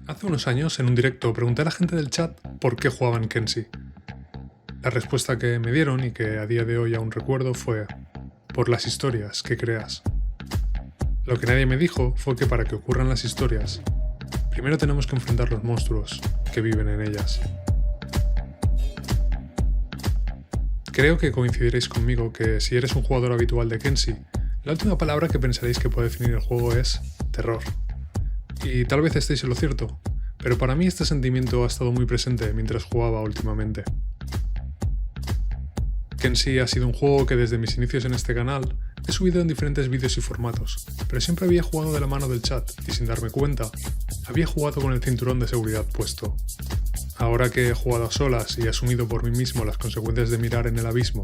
Hace unos años, en un directo, pregunté a la gente del chat por qué jugaban Kenshi. La respuesta que me dieron, y que a día de hoy aún recuerdo, fue por las historias que creas. Lo que nadie me dijo fue que para que ocurran las historias, primero tenemos que enfrentar los monstruos que viven en ellas. Creo que coincidiréis conmigo que si eres un jugador habitual de Kenshi, la última palabra que pensaréis que puede definir el juego es terror. Y tal vez estéis en lo cierto, pero para mí este sentimiento ha estado muy presente mientras jugaba últimamente. Kenshi ha sido un juego que desde mis inicios en este canal he subido en diferentes vídeos y formatos, pero siempre había jugado de la mano del chat y sin darme cuenta, había jugado con el cinturón de seguridad puesto. Ahora que he jugado a solas y he asumido por mí mismo las consecuencias de mirar en el abismo,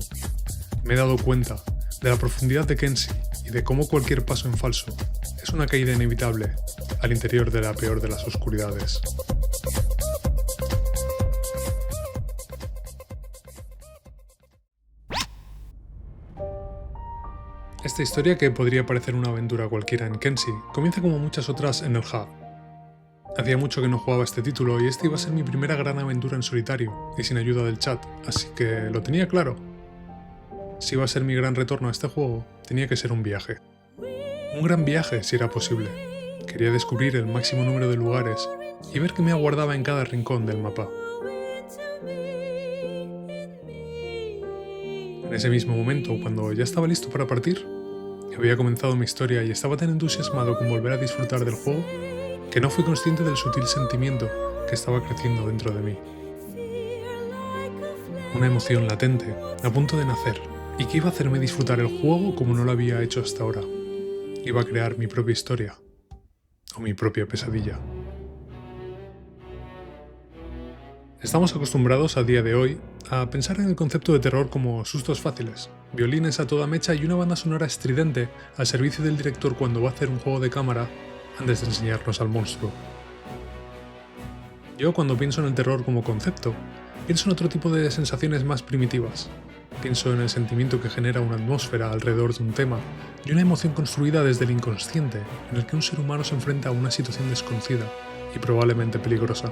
me he dado cuenta de la profundidad de Kenshi y de cómo cualquier paso en falso es una caída inevitable al interior de la peor de las oscuridades. Esta historia, que podría parecer una aventura cualquiera en Kenshi, comienza como muchas otras en el Hub. Hacía mucho que no jugaba este título y esta iba a ser mi primera gran aventura en solitario y sin ayuda del chat, así que lo tenía claro. Si iba a ser mi gran retorno a este juego, tenía que ser un viaje. Un gran viaje, si era posible. Quería descubrir el máximo número de lugares y ver qué me aguardaba en cada rincón del mapa. En ese mismo momento, cuando ya estaba listo para partir, había comenzado mi historia y estaba tan entusiasmado con volver a disfrutar del juego que no fui consciente del sutil sentimiento que estaba creciendo dentro de mí. Una emoción latente, a punto de nacer, y que iba a hacerme disfrutar el juego como no lo había hecho hasta ahora. Iba a crear mi propia historia, o mi propia pesadilla. Estamos acostumbrados a día de hoy a pensar en el concepto de terror como sustos fáciles, violines a toda mecha y una banda sonora estridente al servicio del director cuando va a hacer un juego de cámara antes de enseñarnos al monstruo. Yo, cuando pienso en el terror como concepto, pienso en otro tipo de sensaciones más primitivas. Pienso en el sentimiento que genera una atmósfera alrededor de un tema y una emoción construida desde el inconsciente en el que un ser humano se enfrenta a una situación desconocida y probablemente peligrosa.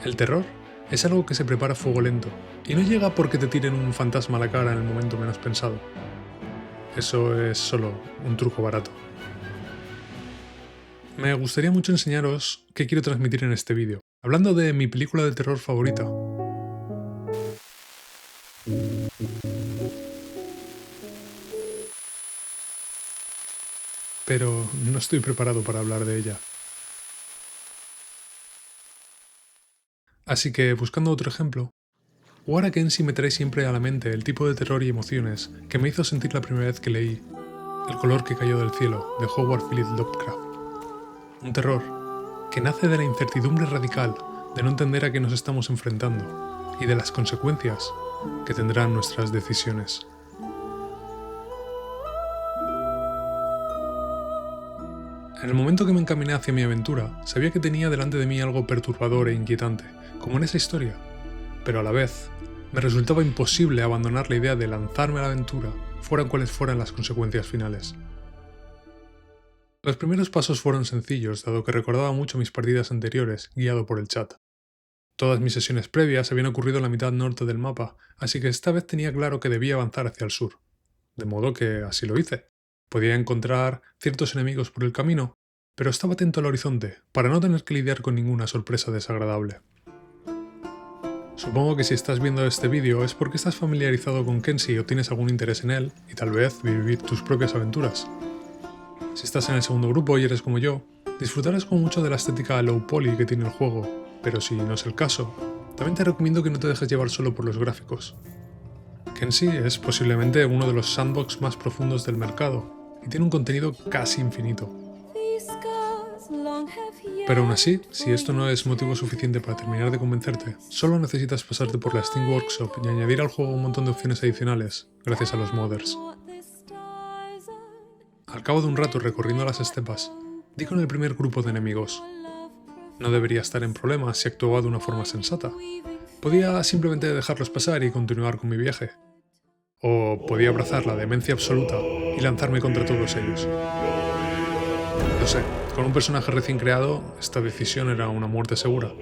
El terror es algo que se prepara a fuego lento y no llega porque te tiren un fantasma a la cara en el momento menos pensado. Eso es solo un truco barato. Me gustaría mucho enseñaros qué quiero transmitir en este vídeo, hablando de mi película de terror favorita. Pero no estoy preparado para hablar de ella. Así que, buscando otro ejemplo, jugar a Kenshi me trae siempre a la mente el tipo de terror y emociones que me hizo sentir la primera vez que leí El color que cayó del cielo, de Howard Phillips Lovecraft. Un terror que nace de la incertidumbre radical de no entender a qué nos estamos enfrentando y de las consecuencias que tendrán nuestras decisiones. En el momento que me encaminé hacia mi aventura, sabía que tenía delante de mí algo perturbador e inquietante, como en esa historia, pero a la vez me resultaba imposible abandonar la idea de lanzarme a la aventura, fueran cuales fueran las consecuencias finales. Los primeros pasos fueron sencillos, dado que recordaba mucho mis partidas anteriores, guiado por el chat. Todas mis sesiones previas habían ocurrido en la mitad norte del mapa, así que esta vez tenía claro que debía avanzar hacia el sur. De modo que así lo hice. Podía encontrar ciertos enemigos por el camino, pero estaba atento al horizonte, para no tener que lidiar con ninguna sorpresa desagradable. Supongo que si estás viendo este vídeo es porque estás familiarizado con Kenshi o tienes algún interés en él, y tal vez vivir tus propias aventuras. Si estás en el segundo grupo y eres como yo, disfrutarás con mucho de la estética low poly que tiene el juego, pero si no es el caso, también te recomiendo que no te dejes llevar solo por los gráficos. Kenshi es posiblemente uno de los sandbox más profundos del mercado y tiene un contenido casi infinito. Pero aún así, si esto no es motivo suficiente para terminar de convencerte, solo necesitas pasarte por la Steam Workshop y añadir al juego un montón de opciones adicionales, gracias a los modders. Al cabo de un rato recorriendo las estepas, di con el primer grupo de enemigos. No debería estar en problemas si actuaba de una forma sensata. Podía simplemente dejarlos pasar y continuar con mi viaje. O podía abrazar la demencia absoluta y lanzarme contra todos ellos. Lo sé, Con un personaje recién creado, esta decisión era una muerte segura,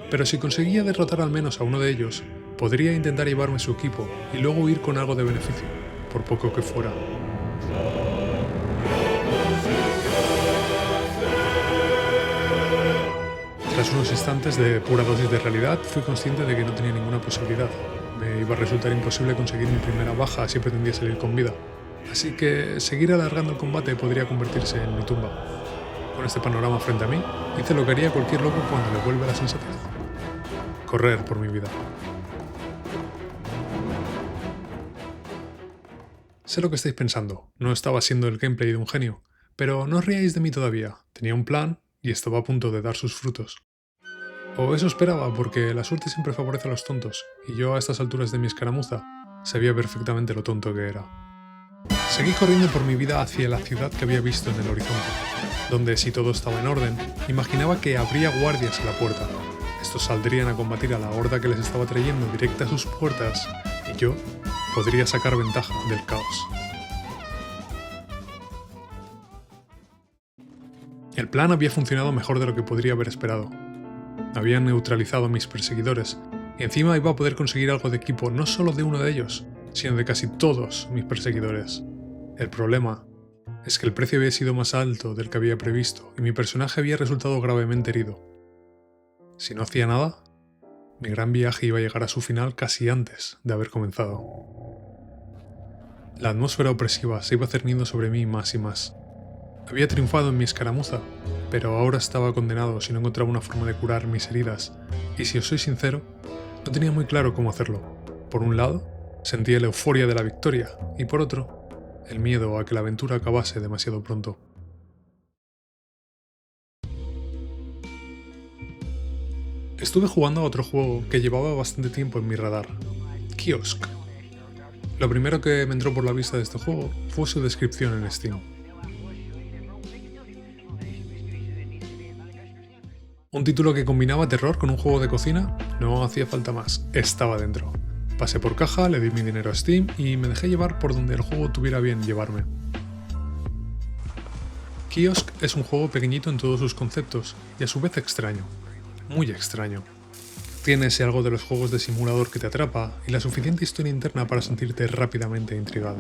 pero si conseguía derrotar al menos a uno de ellos, podría intentar llevarme su equipo y luego ir con algo de beneficio, por poco que fuera. Tras unos instantes de pura dosis de realidad, fui consciente de que no tenía ninguna posibilidad. Me iba a resultar imposible conseguir mi primera baja si pretendía salir con vida, así que seguir alargando el combate podría convertirse en mi tumba. Con este panorama frente a mí, hice lo que haría cualquier loco cuando le vuelve la sensatez: correr por mi vida. Sé lo que estáis pensando, no estaba siendo el gameplay de un genio, pero no os riáis de mí todavía, tenía un plan y estaba a punto de dar sus frutos. O eso esperaba, porque la suerte siempre favorece a los tontos, y yo a estas alturas de mi escaramuza sabía perfectamente lo tonto que era. Seguí corriendo por mi vida hacia la ciudad que había visto en el horizonte, donde, si todo estaba en orden, imaginaba que habría guardias a la puerta. Estos saldrían a combatir a la horda que les estaba trayendo directa a sus puertas, y yo podría sacar ventaja del caos. El plan había funcionado mejor de lo que podría haber esperado. Habían neutralizado a mis perseguidores, y encima iba a poder conseguir algo de equipo no solo de uno de ellos, sino de casi todos mis perseguidores. El problema es que el precio había sido más alto del que había previsto y mi personaje había resultado gravemente herido. Si no hacía nada, mi gran viaje iba a llegar a su final casi antes de haber comenzado. La atmósfera opresiva se iba cerniendo sobre mí más y más. Había triunfado en mi escaramuza, pero ahora estaba condenado si no encontraba una forma de curar mis heridas, y si os soy sincero, no tenía muy claro cómo hacerlo. Por un lado, sentía la euforia de la victoria, y por otro, el miedo a que la aventura acabase demasiado pronto. Estuve jugando a otro juego que llevaba bastante tiempo en mi radar: Kiosk. Lo primero que me entró por la vista de este juego fue su descripción en Steam. Un título que combinaba terror con un juego de cocina, no hacía falta más, estaba dentro. Pasé por caja, le di mi dinero a Steam y me dejé llevar por donde el juego tuviera bien llevarme. Kiosk es un juego pequeñito en todos sus conceptos y a su vez extraño, muy extraño. Tiene ese algo de los juegos de simulador que te atrapa y la suficiente historia interna para sentirte rápidamente intrigado.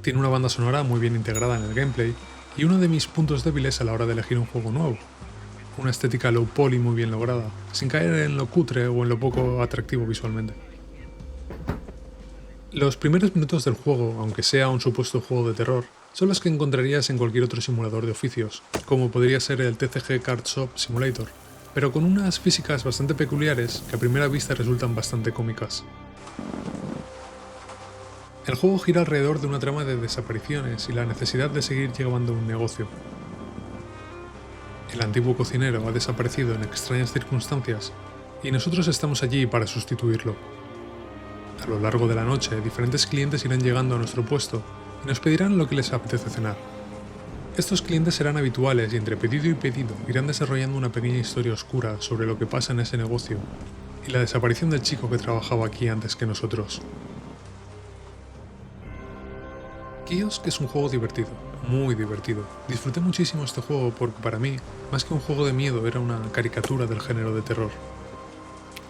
Tiene una banda sonora muy bien integrada en el gameplay y uno de mis puntos débiles a la hora de elegir un juego nuevo: una estética low poly muy bien lograda, sin caer en lo cutre o en lo poco atractivo visualmente. Los primeros minutos del juego, aunque sea un supuesto juego de terror, son los que encontrarías en cualquier otro simulador de oficios, como podría ser el TCG Card Shop Simulator, pero con unas físicas bastante peculiares que a primera vista resultan bastante cómicas. El juego gira alrededor de una trama de desapariciones y la necesidad de seguir llevando un negocio. El antiguo cocinero ha desaparecido en extrañas circunstancias y nosotros estamos allí para sustituirlo. A lo largo de la noche, diferentes clientes irán llegando a nuestro puesto y nos pedirán lo que les apetece cenar. Estos clientes serán habituales y entre pedido y pedido irán desarrollando una pequeña historia oscura sobre lo que pasa en ese negocio y la desaparición del chico que trabajaba aquí antes que nosotros. Kiosk es un juego divertido, muy divertido. Disfruté muchísimo este juego porque para mí, más que un juego de miedo, era una caricatura del género de terror.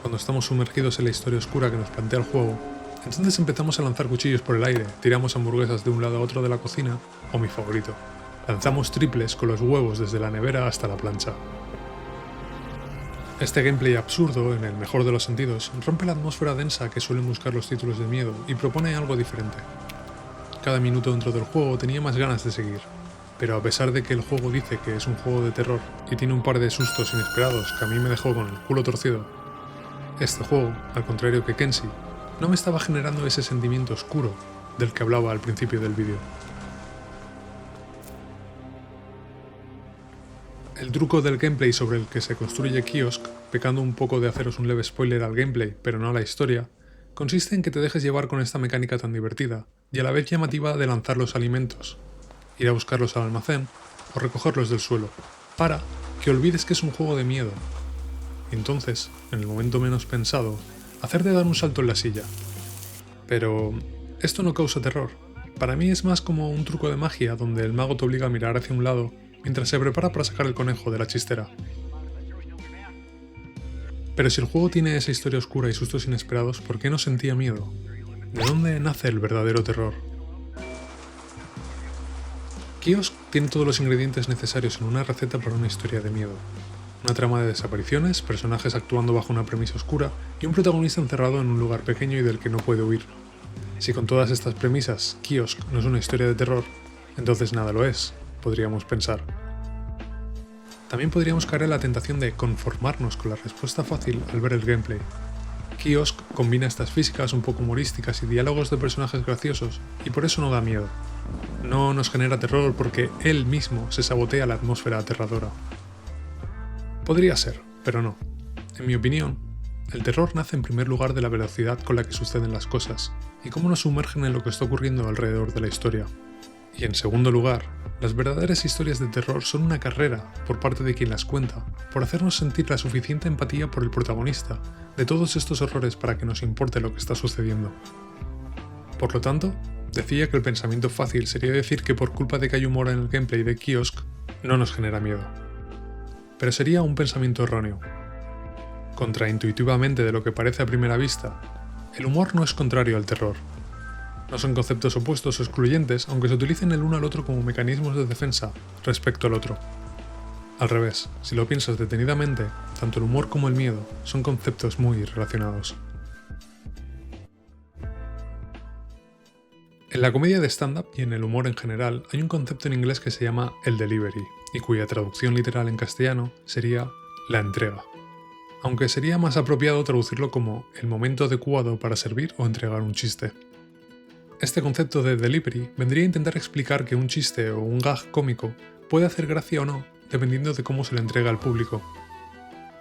Cuando estamos sumergidos en la historia oscura que nos plantea el juego, entonces empezamos a lanzar cuchillos por el aire, tiramos hamburguesas de un lado a otro de la cocina, o mi favorito, lanzamos triples con los huevos desde la nevera hasta la plancha. Este gameplay absurdo, en el mejor de los sentidos, rompe la atmósfera densa que suelen buscar los títulos de miedo y propone algo diferente. Cada minuto dentro del juego tenía más ganas de seguir, pero a pesar de que el juego dice que es un juego de terror y tiene un par de sustos inesperados que a mí me dejó con el culo torcido, este juego, al contrario que Kenshi, no me estaba generando ese sentimiento oscuro del que hablaba al principio del vídeo. El truco del gameplay sobre el que se construye Kiosk, pecando un poco de haceros un leve spoiler al gameplay pero no a la historia, consiste en que te dejes llevar con esta mecánica tan divertida y a la vez llamativa de lanzar los alimentos, ir a buscarlos al almacén o recogerlos del suelo, para que olvides que es un juego de miedo. Entonces, en el momento menos pensado, hacerte dar un salto en la silla. Pero esto no causa terror. Para mí es más como un truco de magia donde el mago te obliga a mirar hacia un lado mientras se prepara para sacar el conejo de la chistera. Pero si el juego tiene esa historia oscura y sustos inesperados, ¿por qué no sentía miedo? ¿De dónde nace el verdadero terror? Kiosk tiene todos los ingredientes necesarios en una receta para una historia de miedo. Una trama de desapariciones, personajes actuando bajo una premisa oscura y un protagonista encerrado en un lugar pequeño y del que no puede huir. Si con todas estas premisas Kiosk no es una historia de terror, entonces nada lo es, podríamos pensar. También podríamos caer en la tentación de conformarnos con la respuesta fácil al ver el gameplay. Kiosk combina estas físicas un poco humorísticas y diálogos de personajes graciosos, y por eso no da miedo. No nos genera terror porque él mismo se sabotea la atmósfera aterradora. Podría ser, pero no. En mi opinión, el terror nace en primer lugar de la velocidad con la que suceden las cosas, y cómo nos sumergen en lo que está ocurriendo alrededor de la historia. Y en segundo lugar, las verdaderas historias de terror son una carrera, por parte de quien las cuenta, por hacernos sentir la suficiente empatía por el protagonista de todos estos horrores para que nos importe lo que está sucediendo. Por lo tanto, decía que el pensamiento fácil sería decir que por culpa de que hay humor en el gameplay de Kiosk, no nos genera miedo. Pero sería un pensamiento erróneo. Contraintuitivamente de lo que parece a primera vista, el humor no es contrario al terror. No son conceptos opuestos o excluyentes, aunque se utilicen el uno al otro como mecanismos de defensa respecto al otro. Al revés, si lo piensas detenidamente, tanto el humor como el miedo son conceptos muy relacionados. En la comedia de stand-up y en el humor en general hay un concepto en inglés que se llama el delivery, y cuya traducción literal en castellano sería la entrega. Aunque sería más apropiado traducirlo como el momento adecuado para servir o entregar un chiste. Este concepto de delivery vendría a intentar explicar que un chiste o un gag cómico puede hacer gracia o no, dependiendo de cómo se le entrega al público.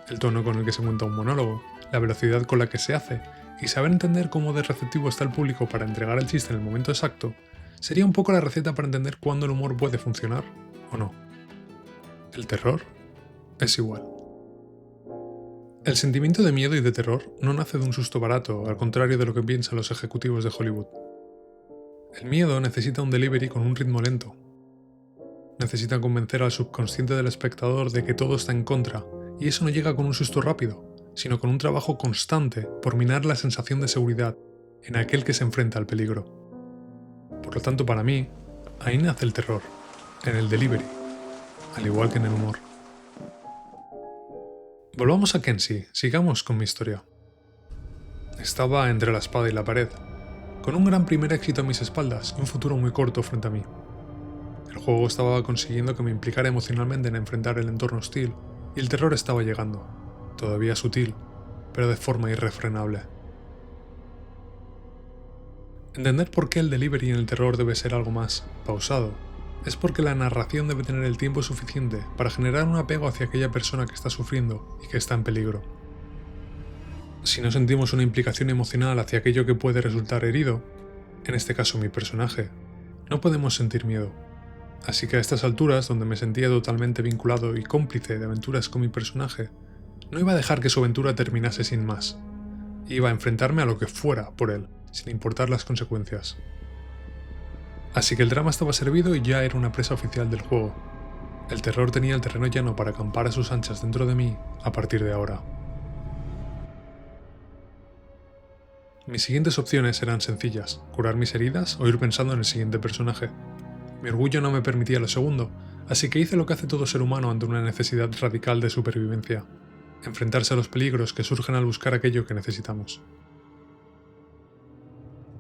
El tono con el que se cuenta un monólogo, la velocidad con la que se hace, y saber entender cómo de receptivo está el público para entregar el chiste en el momento exacto, sería un poco la receta para entender cuándo el humor puede funcionar o no. El terror es igual. El sentimiento de miedo y de terror no nace de un susto barato, al contrario de lo que piensan los ejecutivos de Hollywood. El miedo necesita un delivery con un ritmo lento. Necesita convencer al subconsciente del espectador de que todo está en contra, y eso no llega con un susto rápido, sino con un trabajo constante por minar la sensación de seguridad en aquel que se enfrenta al peligro. Por lo tanto, para mí, ahí nace el terror, en el delivery, al igual que en el humor. Volvamos a Kenshi, sigamos con mi historia. Estaba entre la espada y la pared, con un gran primer éxito a mis espaldas y un futuro muy corto frente a mí. El juego estaba consiguiendo que me implicara emocionalmente en enfrentar el entorno hostil, y el terror estaba llegando, todavía sutil, pero de forma irrefrenable. Entender por qué el delivery en el terror debe ser algo más pausado, es porque la narración debe tener el tiempo suficiente para generar un apego hacia aquella persona que está sufriendo y que está en peligro. Si no sentimos una implicación emocional hacia aquello que puede resultar herido, en este caso mi personaje, no podemos sentir miedo. Así que a estas alturas, donde me sentía totalmente vinculado y cómplice de aventuras con mi personaje, no iba a dejar que su aventura terminase sin más. Iba a enfrentarme a lo que fuera por él, sin importar las consecuencias. Así que el drama estaba servido y ya era una presa oficial del juego. El terror tenía el terreno llano para acampar a sus anchas dentro de mí a partir de ahora. Mis siguientes opciones eran sencillas: curar mis heridas o ir pensando en el siguiente personaje. Mi orgullo no me permitía lo segundo, así que hice lo que hace todo ser humano ante una necesidad radical de supervivencia: enfrentarse a los peligros que surgen al buscar aquello que necesitamos.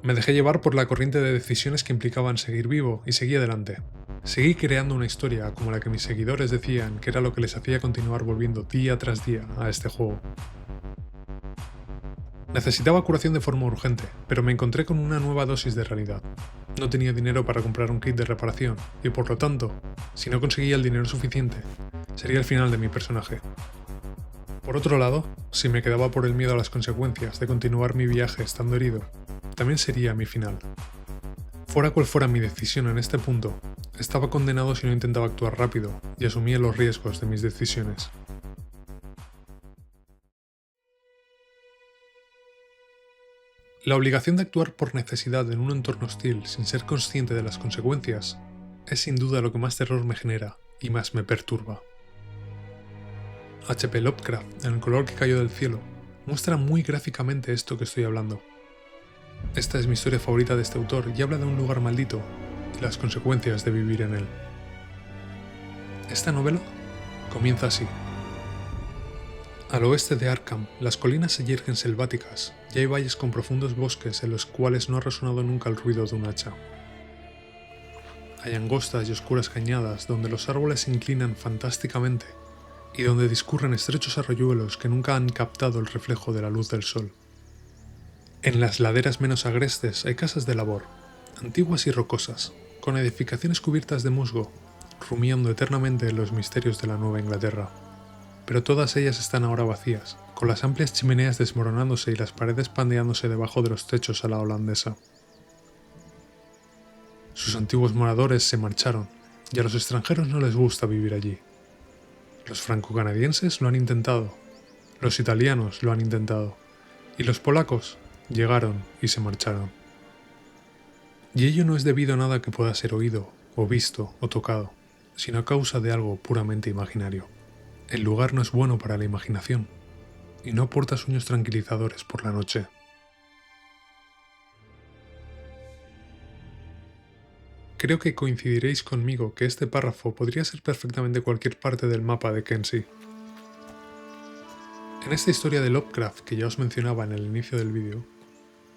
Me dejé llevar por la corriente de decisiones que implicaban seguir vivo y seguí adelante. Seguí creando una historia como la que mis seguidores decían que era lo que les hacía continuar volviendo día tras día a este juego. Necesitaba curación de forma urgente, pero me encontré con una nueva dosis de realidad. No tenía dinero para comprar un kit de reparación, y por lo tanto, si no conseguía el dinero suficiente, sería el final de mi personaje. Por otro lado, si me quedaba por el miedo a las consecuencias de continuar mi viaje estando herido, también sería mi final. Fuera cual fuera mi decisión en este punto, estaba condenado si no intentaba actuar rápido y asumía los riesgos de mis decisiones. La obligación de actuar por necesidad en un entorno hostil sin ser consciente de las consecuencias es sin duda lo que más terror me genera y más me perturba. H.P. Lovecraft, en El color que cayó del cielo, muestra muy gráficamente esto que estoy hablando. Esta es mi historia favorita de este autor y habla de un lugar maldito y las consecuencias de vivir en él. Esta novela comienza así. Al oeste de Arkham, las colinas se yerguen selváticas y hay valles con profundos bosques en los cuales no ha resonado nunca el ruido de un hacha. Hay angostas y oscuras cañadas donde los árboles se inclinan fantásticamente y donde discurren estrechos arroyuelos que nunca han captado el reflejo de la luz del sol. En las laderas menos agrestes hay casas de labor, antiguas y rocosas, con edificaciones cubiertas de musgo, rumiando eternamente en los misterios de la Nueva Inglaterra. Pero todas ellas están ahora vacías, con las amplias chimeneas desmoronándose y las paredes pandeándose debajo de los techos a la holandesa. Sus antiguos moradores se marcharon, y a los extranjeros no les gusta vivir allí. Los franco-canadienses lo han intentado, los italianos lo han intentado, y los polacos llegaron y se marcharon. Y ello no es debido a nada que pueda ser oído, o visto, o tocado, sino a causa de algo puramente imaginario. El lugar no es bueno para la imaginación, y no aporta sueños tranquilizadores por la noche. Creo que coincidiréis conmigo que este párrafo podría ser perfectamente cualquier parte del mapa de Kensi. En esta historia de Lovecraft que ya os mencionaba en el inicio del vídeo,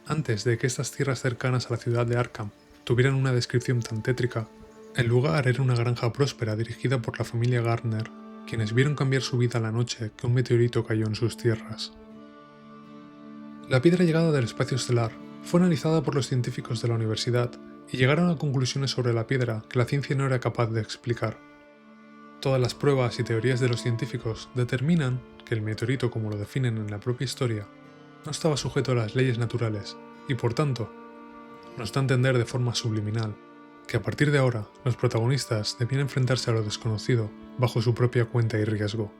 antes de que estas tierras cercanas a la ciudad de Arkham tuvieran una descripción tan tétrica, el lugar era una granja próspera dirigida por la familia Gardner, quienes vieron cambiar su vida la noche que un meteorito cayó en sus tierras. La piedra llegada del espacio estelar fue analizada por los científicos de la universidad y llegaron a conclusiones sobre la piedra que la ciencia no era capaz de explicar. Todas las pruebas y teorías de los científicos determinan que el meteorito, como lo definen en la propia historia, no estaba sujeto a las leyes naturales y, por tanto, nos da a entender de forma subliminal que a partir de ahora los protagonistas debían enfrentarse a lo desconocido bajo su propia cuenta y riesgo.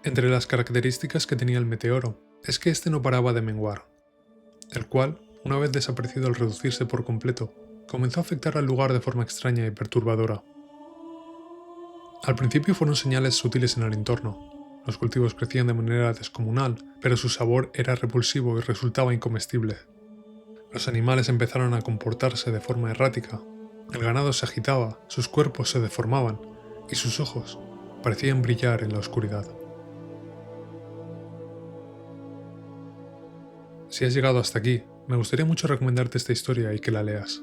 Entre las características que tenía el meteoro es que este no paraba de menguar, el cual, una vez desaparecido al reducirse por completo, comenzó a afectar al lugar de forma extraña y perturbadora. Al principio fueron señales sutiles en el entorno. Los cultivos crecían de manera descomunal, pero su sabor era repulsivo y resultaba incomestible. Los animales empezaron a comportarse de forma errática. El ganado se agitaba, sus cuerpos se deformaban y sus ojos parecían brillar en la oscuridad. Si has llegado hasta aquí, me gustaría mucho recomendarte esta historia y que la leas.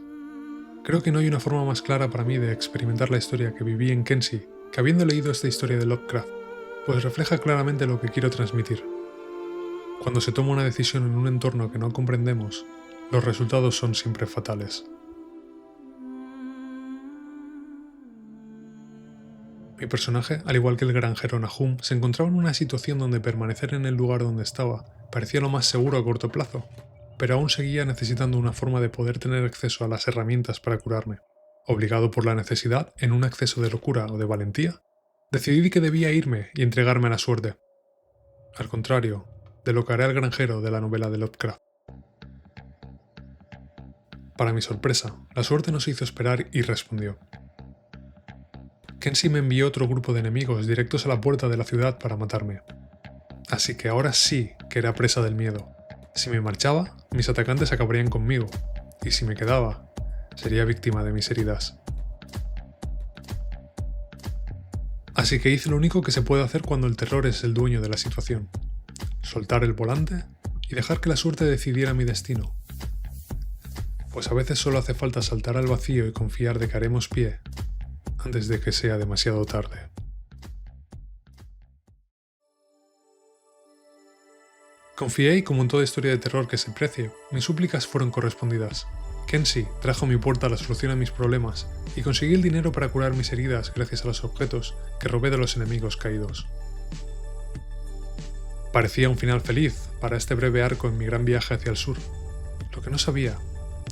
Creo que no hay una forma más clara para mí de experimentar la historia que viví en Kensi que habiendo leído esta historia de Lovecraft, pues refleja claramente lo que quiero transmitir. Cuando se toma una decisión en un entorno que no comprendemos, los resultados son siempre fatales. Mi personaje, al igual que el granjero Nahum, se encontraba en una situación donde permanecer en el lugar donde estaba parecía lo más seguro a corto plazo, pero aún seguía necesitando una forma de poder tener acceso a las herramientas para curarme. Obligado por la necesidad, en un acceso de locura o de valentía, decidí que debía irme y entregarme a la suerte. Al contrario de lo que haré al granjero de la novela de Lovecraft. Para mi sorpresa, la suerte no se hizo esperar y respondió. Kensi me envió otro grupo de enemigos directos a la puerta de la ciudad para matarme. Así que ahora sí que era presa del miedo. Si me marchaba, mis atacantes acabarían conmigo, y si me quedaba, sería víctima de mis heridas. Así que hice lo único que se puede hacer cuando el terror es el dueño de la situación: soltar el volante y dejar que la suerte decidiera mi destino. Pues a veces solo hace falta saltar al vacío y confiar de que haremos pie antes de que sea demasiado tarde. Confié y, como en toda historia de terror que se precie, mis súplicas fueron correspondidas. Kensi trajo a mi puerta la solución a mis problemas y conseguí el dinero para curar mis heridas gracias a los objetos que robé de los enemigos caídos. Parecía un final feliz para este breve arco en mi gran viaje hacia el sur. Lo que no sabía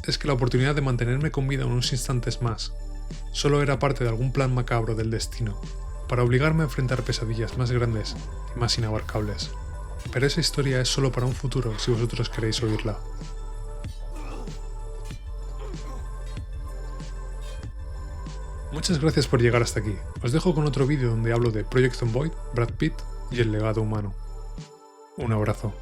es que la oportunidad de mantenerme con vida unos instantes más solo era parte de algún plan macabro del destino para obligarme a enfrentar pesadillas más grandes y más inabarcables. Pero esa historia es solo para un futuro si vosotros queréis oírla. Muchas gracias por llegar hasta aquí. Os dejo con otro vídeo donde hablo de Project Zomboid, Brad Pitt y el legado humano. Un abrazo.